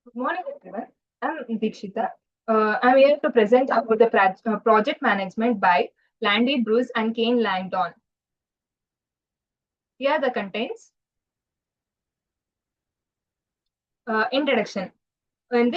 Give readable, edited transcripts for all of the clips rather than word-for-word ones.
Good morning, everyone. I'm Dikshita. I'm here to present about the project management by Landy Bruce and Kane Langdon. Here are the contents. Introduction. In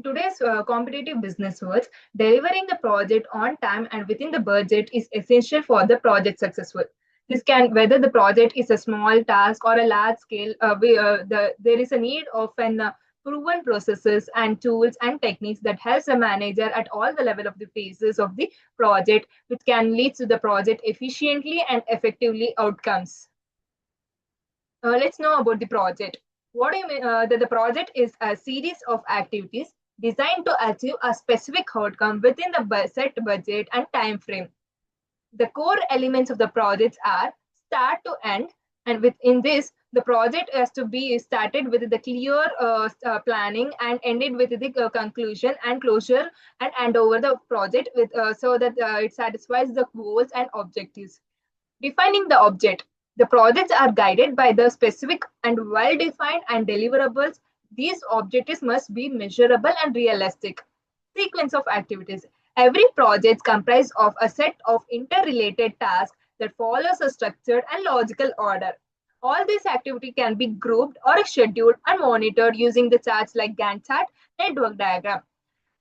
today's competitive business world, delivering the project on time and within the budget is essential for the project successful. This can whether the project is a small task or a large scale. There is a need of an proven processes and tools and techniques that helps the manager at all the level of the phases of the project, which can lead to the project efficiently and effectively outcomes. Let's know about the project. What do you mean? That the project is a series of activities designed to achieve a specific outcome within the set budget and time frame. The core elements of the project are start to end, and within this, the project has to be started with the clear planning and ended with the conclusion and closure and hand over the project with so that it satisfies the goals and objectives. Defining the object. The projects are guided by the specific and well defined and deliverables. These objectives must be measurable and realistic. Sequence of activities. Every project comprises of a set of interrelated tasks that follows a structured and logical order. All these activity can be grouped or scheduled and monitored using the charts like Gantt chart, network diagram.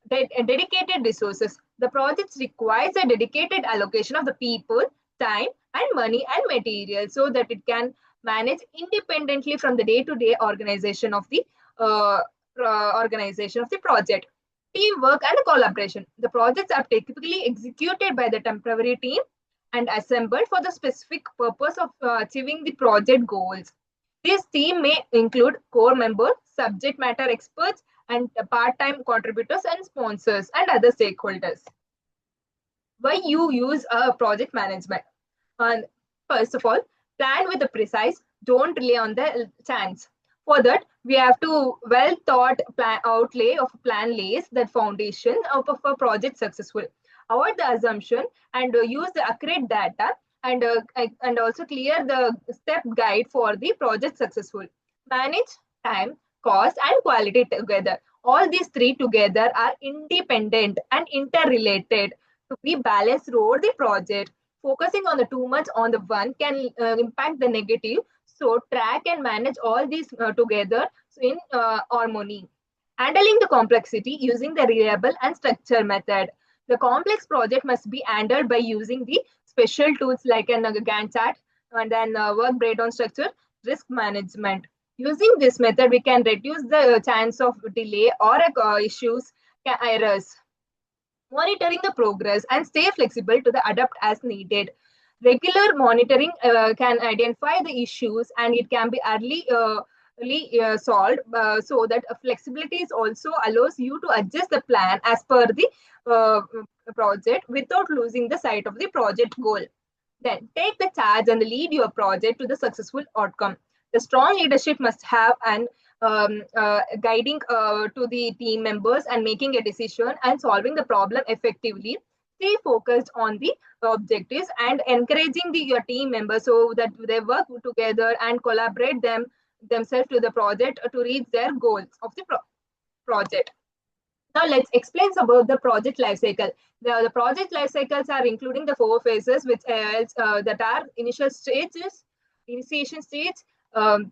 Dedicated resources. The project requires a dedicated allocation of the people, time, and money and material so that it can manage independently from the day-to-day uh, organization of the project. Teamwork and collaboration. The projects are typically executed by the temporary team and assembled for the specific purpose of achieving the project goals. This team may include core members, subject matter experts, and part-time contributors and sponsors and other stakeholders. Why you use a project management? And first of all, plan with a precise, don't rely on the chance. For that, we have to well thought plan outlay of plan lays that foundation of a project successful. Avoid the assumption and use the accurate data and also clear the step guide for the project successful. Manage time, cost, and quality together. All these three together are independent and interrelated to be balanced throughout the project. Focusing on the too much on the one can impact the negative. So track and manage all these together in harmony. Handling the complexity using the reliable and structured method. The complex project must be handled by using the special tools like an Gantt chart and then work breakdown structure, risk management. Using this method, we can reduce the chance of delay or issues, errors. Monitoring the progress and stay flexible to the adapt as needed. Regular monitoring can identify the issues and it can be early solved so that flexibility is also allows you to adjust the plan as per the uh, project without losing the sight of the project goal. Then take the charge and lead your project to the successful outcome. The strong leadership must have an guiding to the team members and making a decision and solving the problem effectively. Stay focused on the objectives and encouraging your team members so that they work together and collaborate themselves to the project to reach their goals of the project. Now let's explain about the project life cycle. The project life cycles are including the four phases, which that are initial stages, initiation stage, um,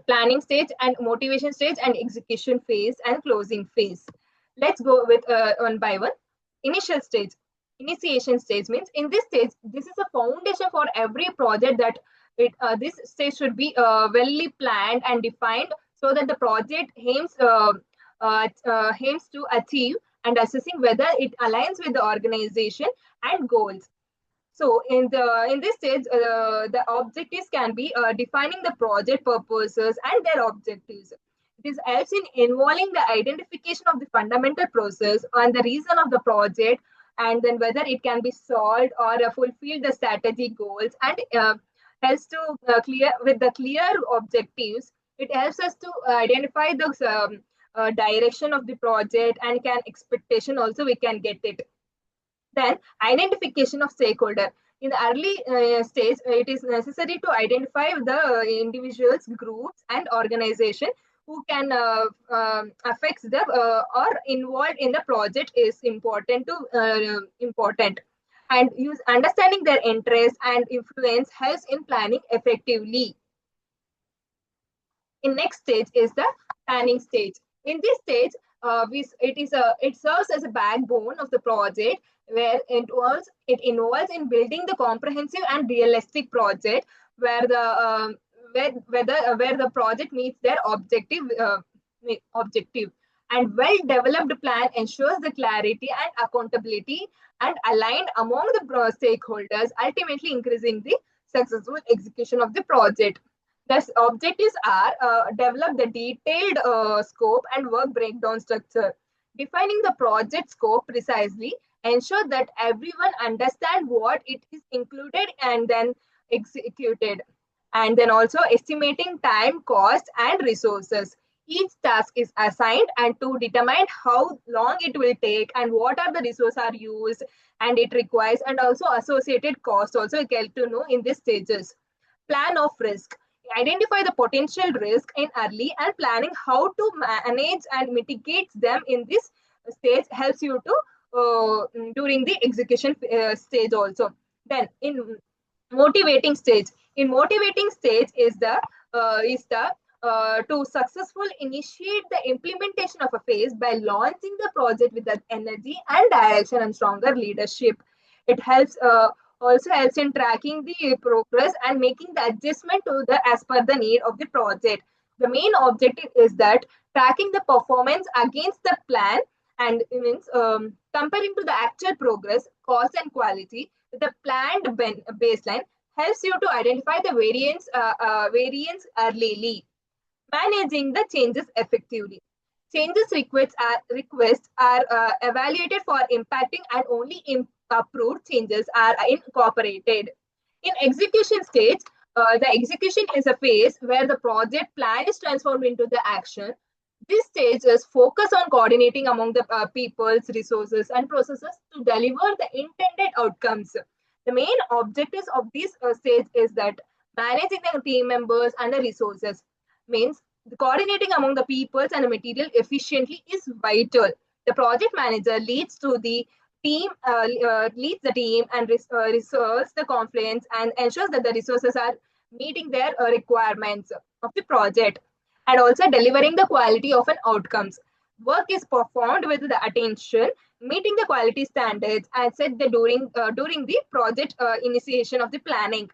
planning stage, and motivation stage, and execution phase, and closing phase. Let's go with one by one. Initial stage. Initiation stage means in this stage, this is a foundation for every project that this stage should be well planned and defined so that the project aims to achieve and assessing whether it aligns with the organization and goals. So in this stage, the objectives can be defining the project purposes and their objectives. It is helps in involving the identification of the fundamental process and the reason of the project, and then whether it can be solved or fulfill the strategy goals, and helps to clear with the clear objectives. It helps us to identify the direction of the project and can expectation also we can get it. Then identification of stakeholder. In the early stage, it is necessary to identify the individuals, groups, and organization who can affects the or involved in the project is important, and use understanding their interests and influence helps in planning effectively. In next stage is the planning stage. In this stage, it serves as a backbone of the project, where it involves in building the comprehensive and realistic project where the where the project meets their objective, and well developed plan ensures the clarity and accountability and aligned among the stakeholders, ultimately increasing the successful execution of the project. Thus, objectives are develop the detailed scope and work breakdown structure, defining the project scope precisely, ensure that everyone understand what it is included and then executed, and then also estimating time, cost, and resources. Each task is assigned and to determine how long it will take and what are the resources are used and it requires, and also associated costs also get to know in these stages. Plan of risk. Identify the potential risk in early and planning how to manage and mitigate them in this stage helps you to during the execution stage also. Then in motivating stage is the to successful initiate the implementation of a phase by launching the project with the energy and direction and stronger leadership. It helps also helps in tracking the progress and making the adjustment to the as per the need of the project. The main objective is that tracking the performance against the plan, and means comparing to the actual progress, cost, and quality with the planned baseline helps you to identify the variance earlyly. Managing the changes effectively. Changes requests are evaluated for impacting, and only approved changes are incorporated. In execution stage, the execution is a phase where the project plan is transformed into the action. This stage is focus on coordinating among the people's resources and processes to deliver the intended outcomes. The main objectives of this stage is that managing the team members and the resources, means the coordinating among the peoples and the material efficiently is vital. The project manager leads the team and resolves the conflicts and ensures that the resources are meeting their requirements of the project, and also delivering the quality of an outcomes. Work is performed with the attention, meeting the quality standards and set the during the project initiation of the planning.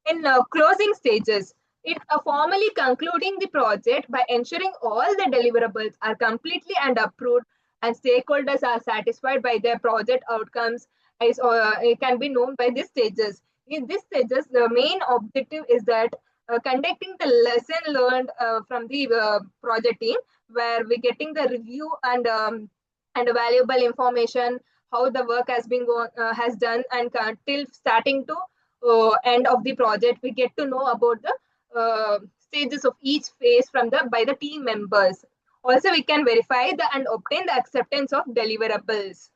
In closing stages, it formally concluding the project by ensuring all the deliverables are completely and approved and stakeholders are satisfied by their project outcomes, is it can be known by these stages. In these stages, the main objective is that conducting the lesson learned from the project team, where we're getting the review and valuable information how the work has done, and till starting to end of the project we get to know about the stages of each phase from the by the team members. Also, we can verify the and obtain the acceptance of deliverables.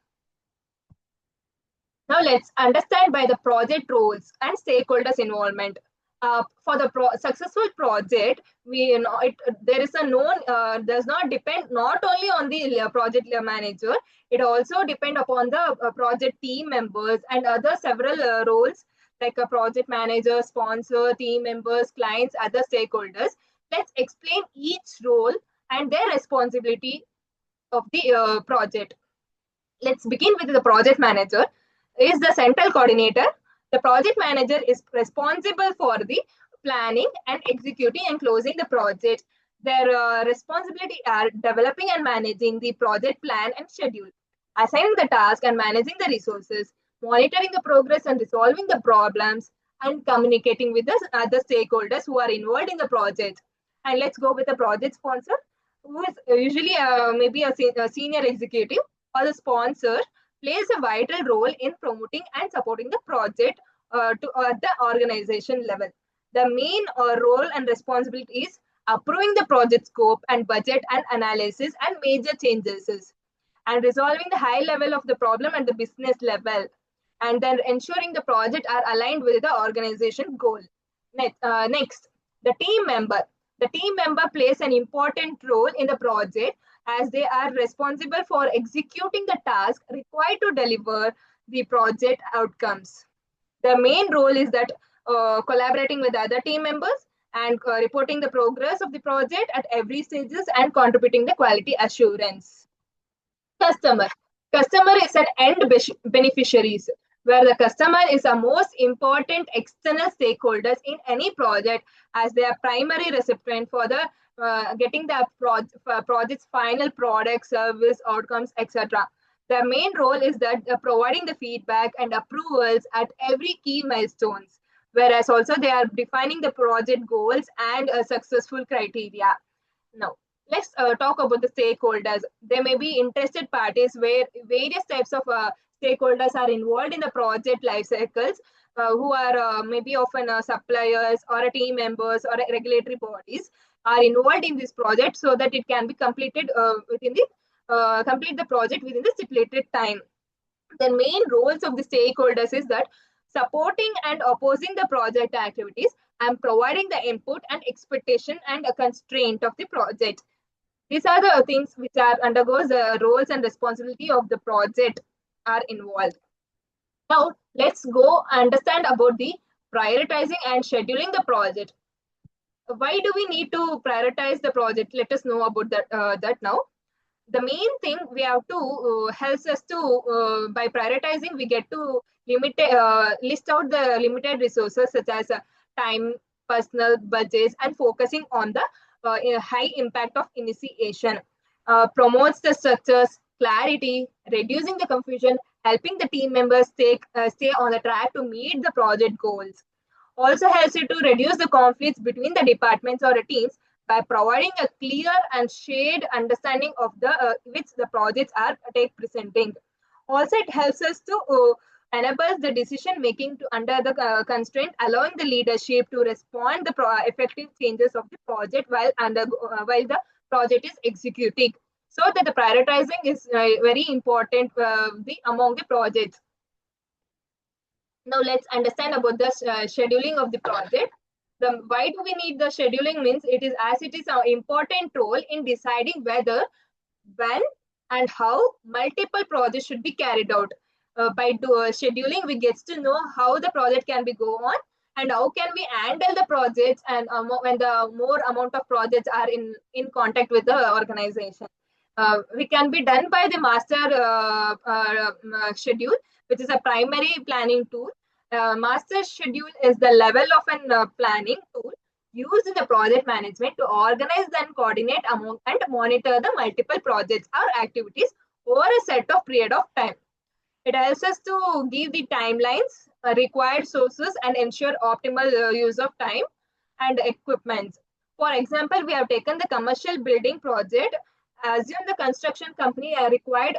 Now let's understand by the project roles and stakeholders involvement. For the successful project, we there is a known does not depend not only on the project manager. It also depend upon the project team members and other several roles like a project manager, sponsor, team members, clients, other stakeholders. Let's explain each role and their responsibility of the project. Let's begin with the project manager. Is the central coordinator. The project manager is responsible for the planning and executing and closing the project. Their responsibility are developing and managing the project plan and schedule, assigning the task and managing the resources, monitoring the progress and resolving the problems, and communicating with the other stakeholders who are involved in the project. And let's go with the project sponsor, who is usually maybe a senior executive or the sponsor, plays a vital role in promoting and supporting the project to at the organization level. The main role and responsibility is approving the project scope and budget and analysis and major changes, and resolving the high level of the problem at the business level, and then ensuring the project are aligned with the organization goal. Next, the team member. The team member plays an important role in the project as they are responsible for executing the task required to deliver the project outcomes. The main role is that collaborating with other team members and reporting the progress of the project at every stages and contributing the quality assurance. Customer. Customer is an end beneficiaries where the customer is the most important external stakeholders in any project as they are primary recipient for the getting the project's final product, service, outcomes, etc. Their main role is that providing the feedback and approvals at every key milestones, whereas also they are defining the project goals and successful criteria. Now, let's talk about the stakeholders. There may be interested parties where various types of stakeholders are involved in the project life cycles, who are maybe often suppliers or team members or regulatory bodies are involved in this project so that it can be completed within the complete the project within the stipulated time. The main roles of the stakeholders is that supporting and opposing the project activities and providing the input and expectation and a constraint of the project. These are the things which are undergoes the roles and responsibility of the project are involved. Now let's go understand about the prioritizing and scheduling the project. Why do we need to prioritize the project? Let us know about that now. The main thing we have to helps us to by prioritizing we get to list out the limited resources such as time, personal budgets, and focusing on the high impact of initiation. Promotes the structures clarity, reducing the confusion, helping the team members stay on the track to meet the project goals. Also helps you to reduce the conflicts between the departments or the teams by providing a clear and shared understanding of the which the projects are take presenting. Also, it helps us to enable the decision making to under the constraint, allowing the leadership to respond the effective changes of the project while the project is executing. So that the prioritizing is very important among the projects. Now let's understand about the scheduling of the project. Why do we need the scheduling means it is as it is an important role in deciding whether, when, and how multiple projects should be carried out. By scheduling, we get to know how the project can be go on and how can we handle the projects and when the more amount of projects are in contact with the organization. We can be done by the master schedule, which is a primary planning tool. Master schedule is the level of an planning tool used in the project management to organize and coordinate among and monitor the multiple projects or activities over a set of period of time. It helps us to give the timelines, required sources, and ensure optimal use of time and equipment. For example, we have taken the commercial building project. Assume the construction company required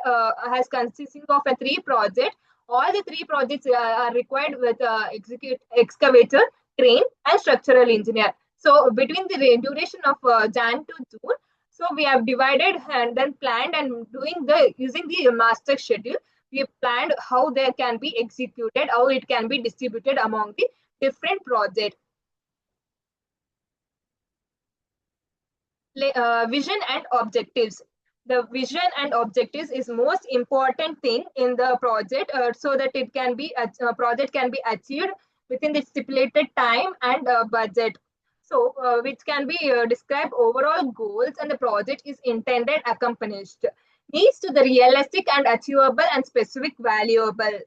has consisting of a three project. All the three projects are required with execute excavator, crane, and structural engineer. So between the duration of Jan to June, so we have divided and then planned and doing the using the master schedule. We have planned how they can be executed, how it can be distributed among the different projects. Vision and objectives. The vision and objectives is most important thing in the project so that it can be project can be achieved within the stipulated time and budget. So which can be describe overall goals and the project is intended accomplished, needs to the realistic and achievable and specific valuable,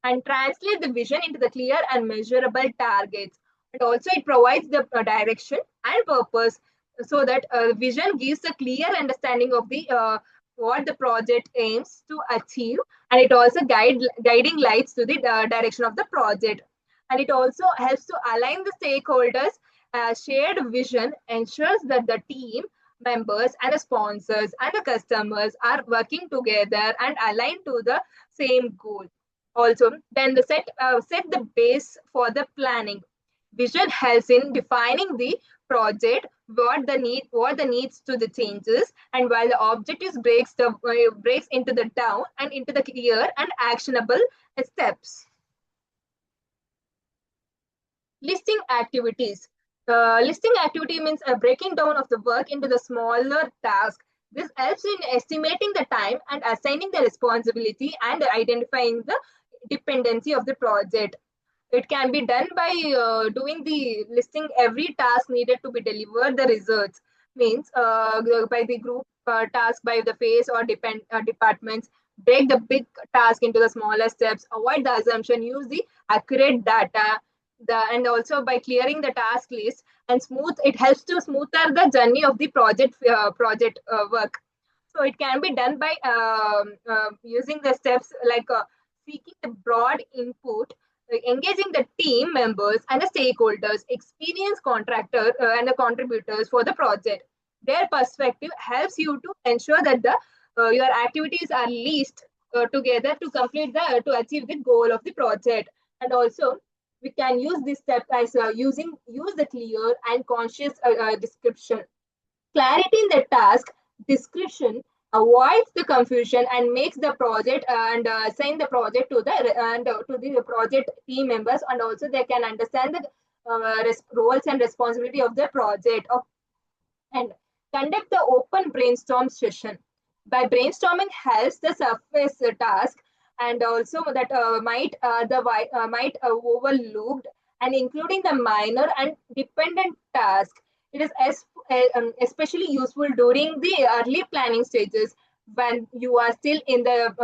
and translate the vision into the clear and measurable targets. And also, it provides the direction and purpose so that vision gives a clear understanding of the what the project aims to achieve, and it also guiding lights to the direction of the project. And it also helps to align the stakeholders. Shared vision ensures that the team members and the sponsors and the customers are working together and aligned to the same goal. Also, then the set the base for the planning. Vision helps in defining the project, what the needs to the changes, and while the objectives breaks into the down and into the clear and actionable steps. Listing activities. Listing activity means a breaking down of the work into the smaller task. This helps in estimating the time and assigning the responsibility and identifying the dependency of the project. It can be done by doing the listing every task needed to be delivered. The results means by the group task by the phase or departments. Break the big task into the smaller steps. Avoid the assumption. Use the accurate data. And also by clearing the task list and smooth, it helps to smoother the journey of the project work. So it can be done by using the steps like seeking the broad input, engaging the team members and the stakeholders, experienced contractor and the contributors for the project. Their perspective helps you to ensure that the your activities are least together to complete the to achieve the goal of the project. And also we can use this step as use the clear and conscious description. Clarity in the task description avoids the confusion and makes the project and assign the project to the project team members, and also they can understand the roles and responsibility of the project and conduct the open brainstorm session. By brainstorming helps the surface task and also that might overlooked and including the minor and dependent task. It is especially useful during the early planning stages when you are still in the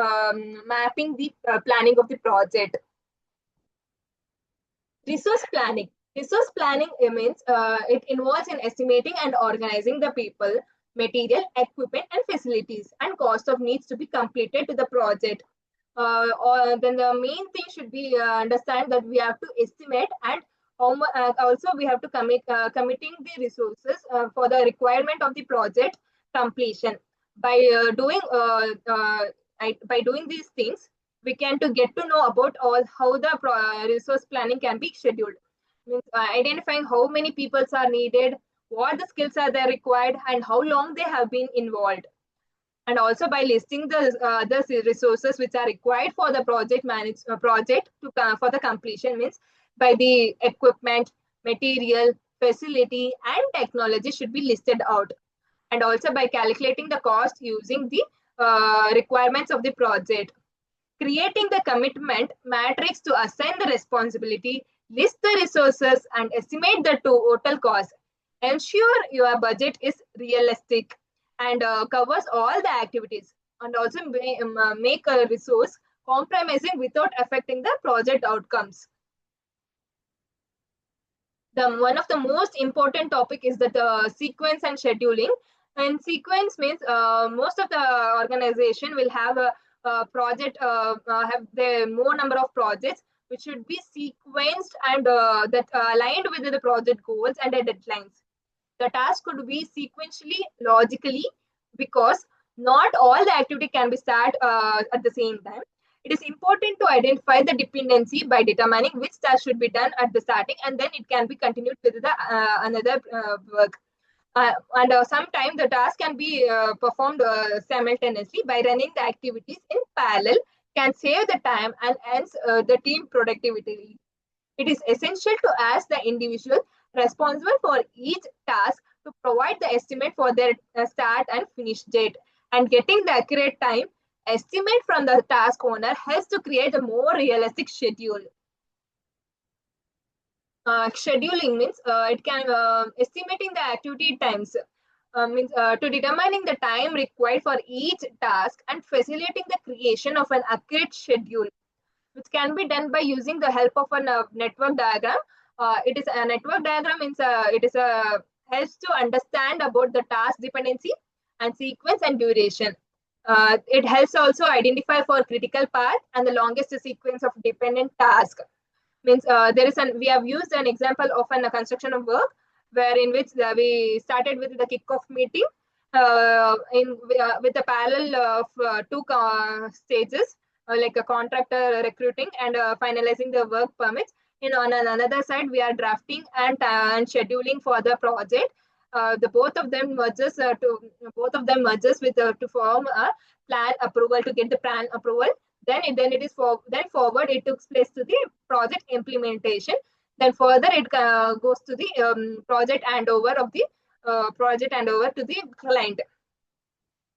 mapping the planning of the project. Resource planning. Resource planning means it involves in estimating and organizing the people, material, equipment, and facilities, and cost of needs to be completed to the project. Or then the main thing should be understand that we have to estimate and also we have to committing the resources for the requirement of the project completion. By by doing these things, we can to get to know about all how the resource planning can be scheduled. Means identifying how many people are needed, what the skills are they required, and how long they have been involved. And also by listing the resources which are required for the project to for the completion means by the equipment, material, facility, and technology should be listed out. And also by calculating the cost using the requirements of the project, creating the commitment matrix to assign the responsibility, list the resources, and estimate the total cost. Ensure your budget is realistic and covers all the activities, and also make a resource compromising without affecting the project outcomes. The one of the most important topic is that sequence and scheduling. And sequence means most of the organization will have a project have the more number of projects which should be sequenced and that aligned with the project goals and the deadlines. The task could be sequentially logically because not all the activity can be start at the same time. It is important to identify the dependency by determining which task should be done at the starting, and then it can be continued with the another work. And sometimes the task can be performed simultaneously. By running the activities in parallel can save the time and hence the team productivity. It is essential to ask the individual responsible for each task to provide the estimate for their start and finish date. And getting the accurate time estimate from the task owner helps to create a more realistic schedule. Scheduling means it can estimating the activity times means to determining the time required for each task and facilitating the creation of an accurate schedule, which can be done by using the help of a network diagram. It is a network diagram means it is a helps to understand about the task dependency and sequence and duration. It helps also identify for critical path and the longest sequence of dependent task. Means there is an we have used an example of a construction of work where in which we started with the kickoff meeting with the parallel of two stages like a contractor recruiting and finalizing the work permits. On another side, we are drafting and scheduling for the project. The both of them merges with to form a plan approval to get the plan approval. Then it is for then forward it took place to the project implementation. Then further it goes to the project handover of the project handover to the client.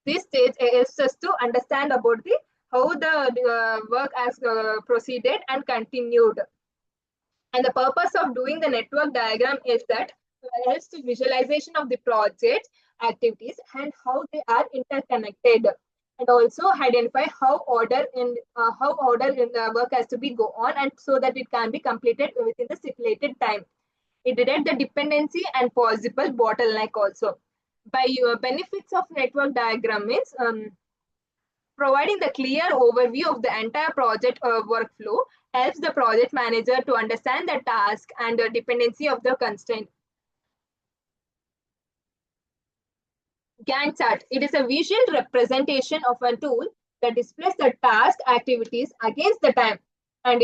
This stage helps us to understand about the how the work has proceeded and continued. And the purpose of doing the network diagram is that helps to visualization of the project activities and how they are interconnected, and also identify how order in the work has to be go on, and so that it can be completed within the stipulated time. It detects the dependency and possible bottleneck also. By your benefits of network diagram means providing the clear overview of the entire project workflow helps the project manager to understand the task and the dependency of the constraint. Gantt chart. It is a visual representation of a tool that displays the task activities against the time. And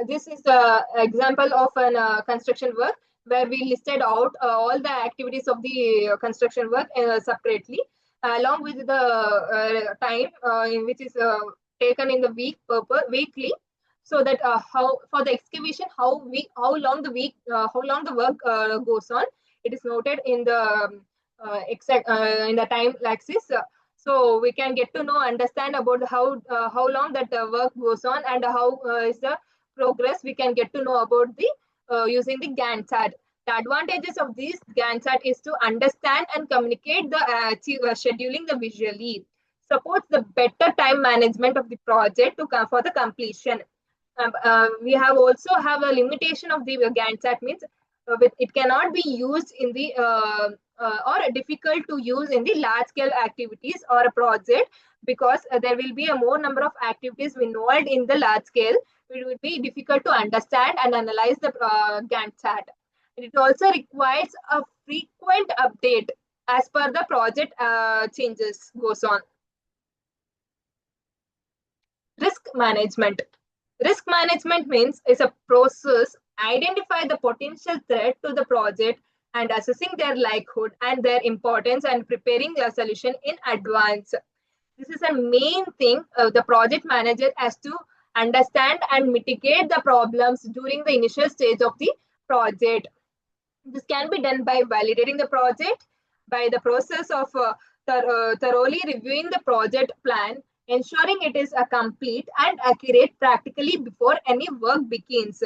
this is the example of an construction work where we listed out all the activities of the construction work separately, along with the time in which is taken in the weekly, so that how for the excavation how long the how long the work goes on. It is noted in the exact in the time axis, so we can get to know understand about how long that work goes on, and how is the progress we can get to know about the using the Gantt chart. The advantages of this Gantt chart is to understand and communicate the scheduling the visually, supports the better time management of the project to come for the completion. We have also have a limitation of the Gantt chart means it cannot be used in the or difficult to use in the large scale activities or a project, because there will be a more number of activities involved in the large scale. It will be difficult to understand and analyze the Gantt chart. It also requires a frequent update as per the project changes goes on. Risk management. Risk management means is a process identify the potential threat to the project and assessing their likelihood and their importance and preparing their solution in advance. This is a main thing the project manager has to understand and mitigate the problems during the initial stage of the project. This can be done by validating the project, by the process of thoroughly reviewing the project plan, ensuring it is a complete and accurate practically before any work begins.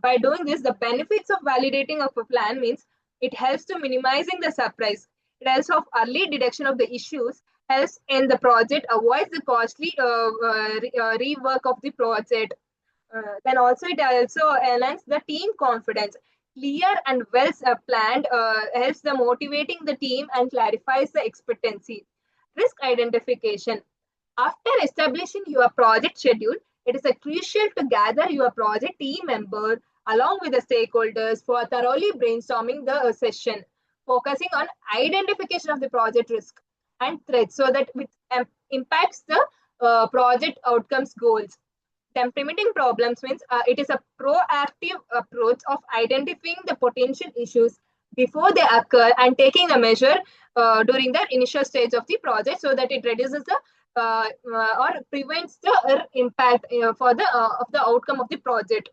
By doing this, the benefits of validating of a plan means it helps to minimizing the surprise. It helps of early detection of the issues, helps in the project, avoids the costly rework of the project. Then also it also enhances the team confidence. Clear and well planned helps the motivating the team and clarifies the expectancy. Risk identification. After establishing your project schedule, it is a crucial to gather your project team member along with the stakeholders for thoroughly brainstorming the session, focusing on identification of the project risk and threats so that it impacts the project outcomes goals. Implementing problems means it is a proactive approach of identifying the potential issues before they occur and taking the measure during the initial stage of the project, so that it reduces the or prevents the impact for the of the outcome of the project.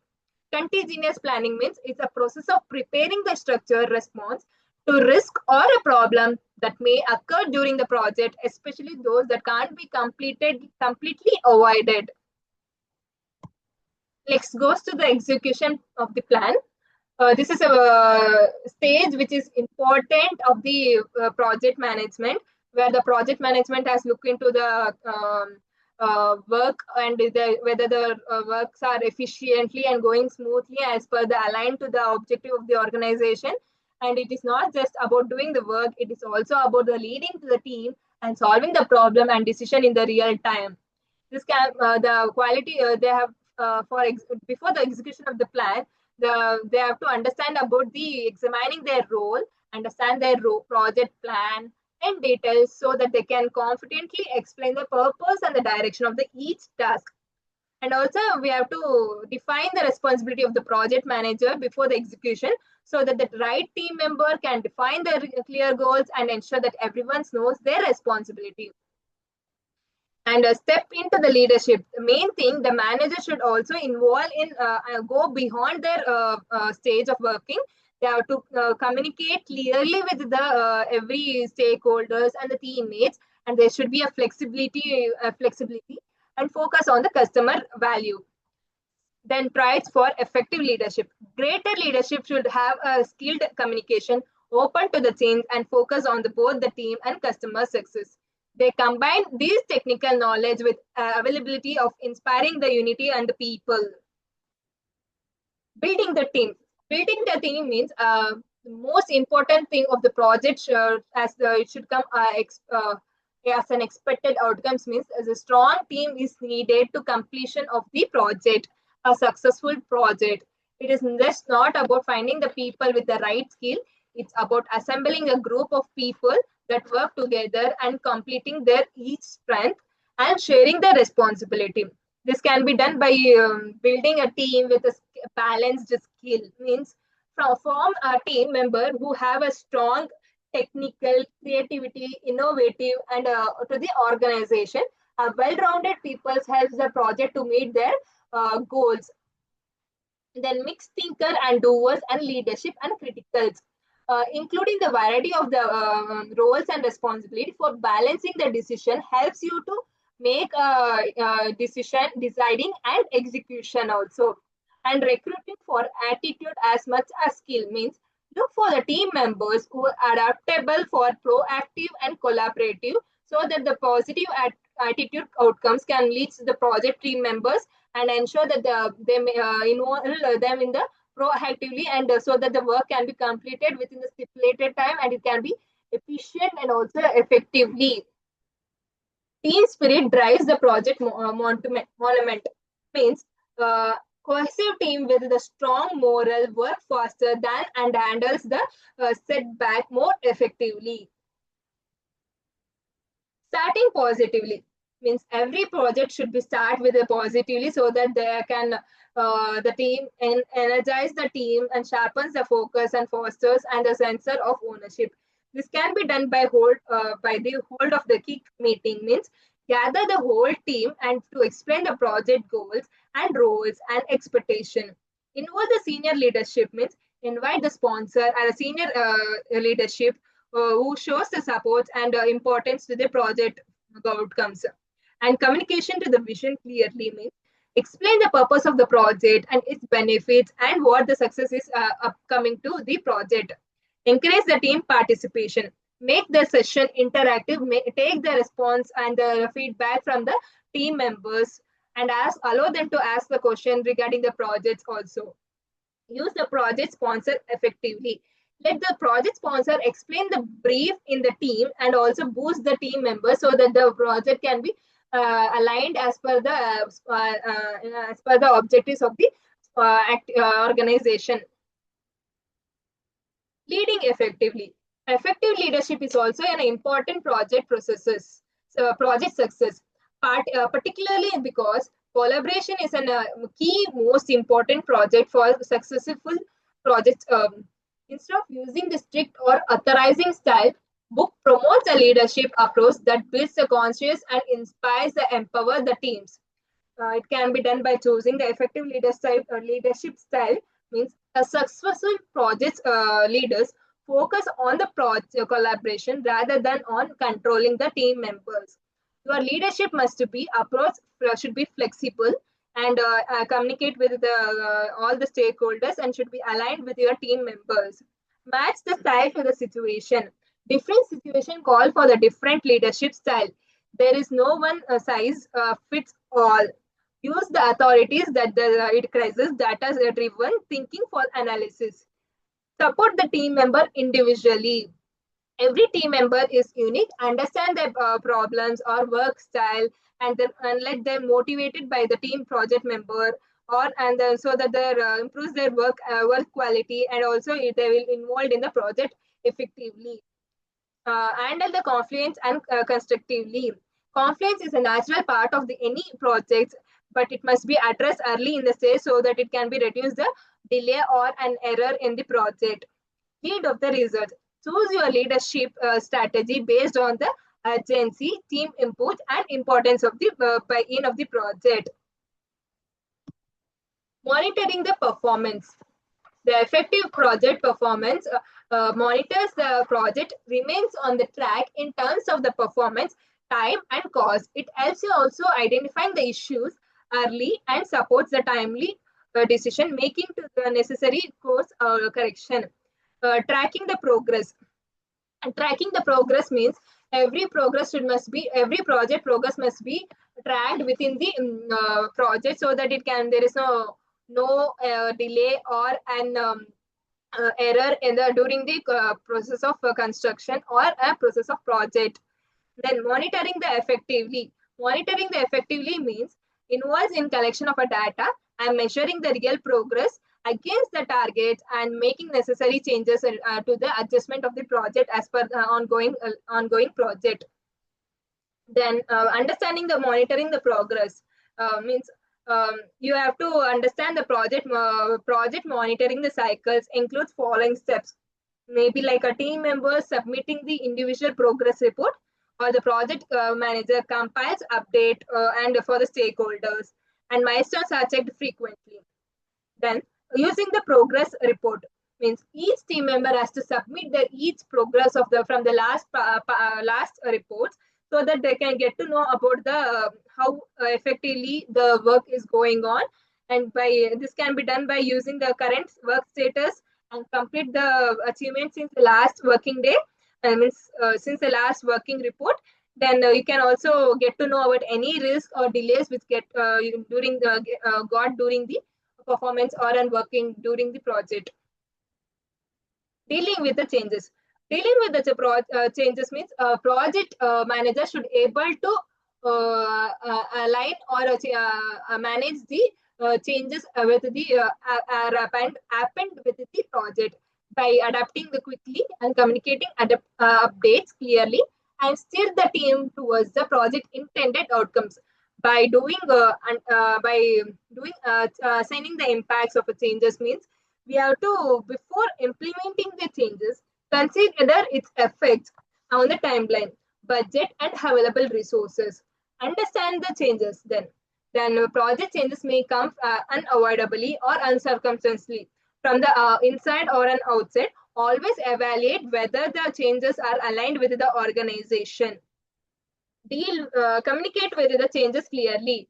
Continuous planning means it's a process of preparing the structured response to risk or a problem that may occur during the project, especially those that can't be completely avoided. Next goes to the execution of the plan. This is a stage which is important of the project management, where the project management has looked into the work and whether the works are efficiently and going smoothly as per the aligned to the objective of the organization. And it is not just about doing the work, it is also about the leading to the team and solving the problem and decision in the real time. This can the quality they have before the execution of the plan, they have to understand about the examining their role, understand their project plan and details, so that they can confidently explain the purpose and the direction of the each task. And also we have to define the responsibility of the project manager before the execution, so that the right team member can define the clear goals and ensure that everyone knows their responsibility. and step into the leadership. The main thing, the manager should also involve in go beyond their stage of working. They have to communicate clearly with the every stakeholders and the teammates, and there should be a flexibility and focus on the customer value. Then tries for effective leadership. Greater leadership should have a skilled communication, open to the change, and focus on the, both the team and customer success. They combine these technical knowledge with availability of inspiring the unity and the people. Building the team. Building the team means the most important thing of the project it should come as an expected outcomes means as a strong team is needed to completion of the project, a successful project. It is just not about finding the people with the right skill. It's about assembling a group of people that work together and completing their each strength and sharing the responsibility. This can be done by building a team with a balanced skill. Means form a team member who have a strong technical, creativity, innovative, and to the organization. A well-rounded people helps the project to meet their goals. Then mixed thinker and doers and leadership and criticals, including the variety of the roles and responsibility for balancing the decision helps you to make a decision deciding and execution also. And recruiting for attitude as much as skill means look for the team members who are adaptable for proactive and collaborative so that the positive attitude outcomes can lead to the project team members and ensure that they may, involve them in the proactively and so that the work can be completed within the stipulated time and it can be efficient and also effectively. Team spirit drives the project monument means cohesive team with the strong moral work faster than and handles the setback more effectively. Starting positively means every project should be start with a positively so that they can the team and energize the team and sharpens the focus and fosters and a sense of ownership. This can be done by the hold of the key meeting means gather the whole team and to explain the project goals and roles and expectation. Involve the senior leadership means invite the sponsor and a senior leadership who shows the support and importance to the project outcomes. And communication to the vision clearly means explain the purpose of the project and its benefits and what the success is upcoming to the project. Encourage the team participation. Make the session interactive. Take the response and the feedback from the team members and allow them to ask the question regarding the projects also. Use the project sponsor effectively. Let the project sponsor explain the brief in the team and also boost the team members so that the project can be aligned as per the objectives of the organization. Leading effectively. Effective leadership is also an important project success, particularly because collaboration is a key most important project for successful projects. Instead of using the strict or authorizing style, book promotes a leadership approach that builds the conscious and inspires the empower the teams. It can be done by choosing the effective leadership style means a successful project leaders focus on the project collaboration rather than on controlling the team members. Your leadership must be approach should be flexible and communicate with all the stakeholders and should be aligned with your team members. Match the style to the situation. Different situation call for the different leadership style. There is no one size fits all. Use the authorities that it crisis data driven thinking for analysis. Support the team member individually. Every team member is unique. Understand their problems or work style and let them motivated by the team project member or and so that they improves their work quality and also they will involved in the project effectively. Handle the confluence and constructively. Confluence is a natural part of the any project, but it must be addressed early in the stage so that it can be reduce the delay or an error in the project. Lead of the result. Choose your leadership strategy based on the urgency, team input, and importance of the buy-in of the project. Monitoring the performance. The effective project performance monitors the project remains on the track in terms of the performance, time, and cost. It helps you also identifying the issues early and supports the timely decision making to the necessary course correction. Tracking the progress. And tracking the progress means every project progress must be tracked within the project so that it can there is no delay or an error in the during the process of construction or a process of project. Then monitoring the effectively means involves in collection of a data and measuring the real progress against the targets and making necessary changes to the adjustment of the project as per the ongoing project. Then understanding the monitoring the progress means you have to understand the project monitoring the cycles includes following steps, maybe like a team member submitting the individual progress report, or the project manager compiles update and for the stakeholders, and milestones are checked frequently. Then using the progress report means each team member has to submit the each progress of the from the last reports so that they can get to know about the how effectively the work is going on. And by this can be done by using the current work status and complete the achievement since the last working day. Means since the last working report, then you can also get to know about any risk or delays which get during the got during the performance or working during the project. Dealing with the changes. Dealing with the changes means project manager should able to align or manage the changes with the happened with the project by adapting the quickly and communicating updates clearly and steer the team towards the project intended outcomes by doing assigning the impacts of the changes means we have to before implementing the changes consider its effects on the timeline, budget, and available resources. Understand the changes then project changes may come unavoidably or uncircumstantially from the inside or an outside. Always evaluate whether the changes are aligned with the organization. Communicate with the changes clearly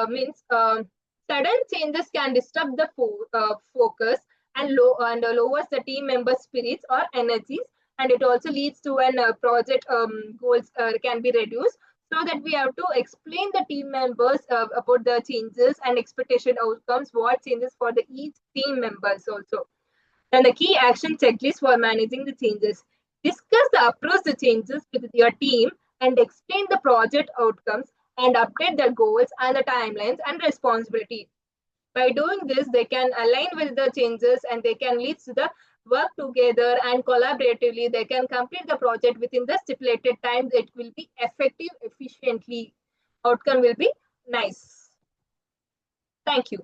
means sudden changes can disrupt the focus and lowers the team members spirits or energies, and it also leads to an project goals can be reduced. So that we have to explain the team members about the changes and expectation outcomes, what changes for the each team members also. Then the key action checklist for managing the changes. Discuss the approach the changes with your team and explain the project outcomes and update the goals and the timelines and responsibility. By doing this, they can align with the changes and they can lead to the work together and collaboratively. They can complete the project within the stipulated time. It will be effective, efficiently. Outcome will be nice. Thank you.